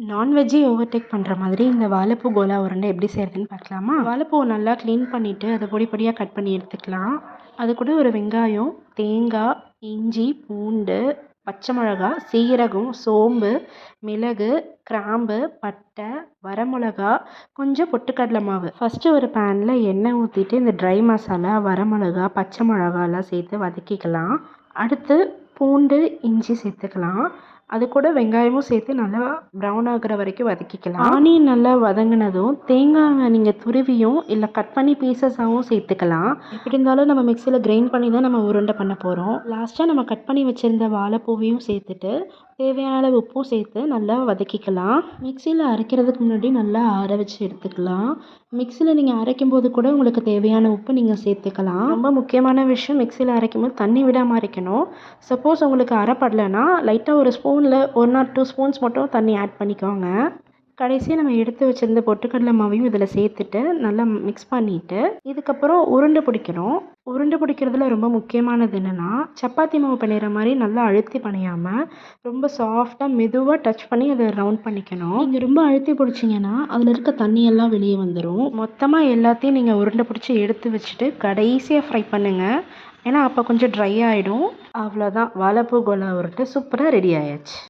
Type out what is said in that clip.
நான்வெஜ்ஜே overtake பண்ணுற மாதிரி இந்த வாழைப்பூ கோலா உருண்டை எப்படி செய்கிறதுன்னு பார்க்கலாமா? வாழைப்பூவை நல்லா க்ளீன் பண்ணிவிட்டு அதை பொடி பொடியாக கட் பண்ணி எடுத்துக்கலாம். அது கூட ஒரு வெங்காயம், தேங்காய், இஞ்சி, பூண்டு, பச்சை மிளகா, சீரகம், சோம்பு, மிளகு, கிராம்பு, பட்டை, வரமிளகா, கொஞ்சம் பொட்டுக்கடலை மாவு. ஃபஸ்ட்டு ஒரு பேனில் எண்ணெய் ஊற்றிட்டு இந்த ட்ரை மசாலா, வரமிளகா, பச்சை மிளகாலாம் சேர்த்து வதக்கிக்கலாம். அடுத்து பூண்டு, இஞ்சி சேர்த்துக்கலாம். அது கூட வெங்காயமும் சேர்த்து நல்லா ப்ரௌன் ஆகுற வரைக்கும் வதக்கிக்கலாம். ஆனியன் நல்லா வதங்கினதும் தேங்காவை நீங்கள் துருவியும் இல்லை கட் பண்ணி பீசஸாகவும் சேர்த்துக்கலாம். எப்படி இருந்தாலும் நம்ம மிக்சியில் கிரைண்ட் பண்ணி தான் நம்ம உருண்டை பண்ண போகிறோம். லாஸ்ட்டாக நம்ம கட் பண்ணி வச்சுருந்த வாழைப்பூவையும் சேர்த்துட்டு தேவையான அளவு உப்பும் சேர்த்து நல்லா வதக்கிக்கலாம். மிக்சியில் அரைக்கிறதுக்கு முன்னாடி நல்லா ஆற வச்சு எடுத்துக்கலாம். மிக்சியில் நீங்கள் அரைக்கும் போது கூட உங்களுக்கு தேவையான உப்பு நீங்கள் சேர்த்துக்கலாம். ரொம்ப முக்கியமான விஷயம், மிக்சியில் அரைக்கும் போது தண்ணி விடாமல் அரைக்கணும். சப்போஸ் உங்களுக்கு அரைப்படலைன்னா லைட்டாக ஒரு ஸ்பூனில் 1 or 2 ஸ்பூன்ஸ் மட்டும் தண்ணி ஆட் பண்ணிக்கோங்க. கடைசியாக நம்ம எடுத்து வச்சுருந்த பொட்டுக்கடலை மாவையும் இதில் சேர்த்துட்டு நல்லா மிக்ஸ் பண்ணிவிட்டு இதுக்கப்புறம் உருண்டை பிடிக்கணும். உருண்டை பிடிக்கிறதுல ரொம்ப முக்கியமானது என்னென்னா, சப்பாத்தி மாவு பிணையிற மாதிரி நல்லா அழுத்தி பிணையாமல் ரொம்ப சாஃப்டாக மெதுவாக டச் பண்ணி அதை ரவுண்ட் பண்ணிக்கணும். நீங்கள் ரொம்ப அழுத்தி பிடிச்சிங்கன்னா அதில் இருக்க தண்ணியெல்லாம் வெளியே வந்துடும். மொத்தமாக எல்லாத்தையும் நீங்கள் உருண்டை பிடிச்சி எடுத்து வச்சுட்டு கடைசியாக ஃப்ரை பண்ணுங்கள். ஏன்னா அப்போ கொஞ்சம் ட்ரை ஆகிடும். அவ்வளோதான், வாழைப்பூ கோலா உருண்டை சூப்பராக ரெடி ஆயாச்சு.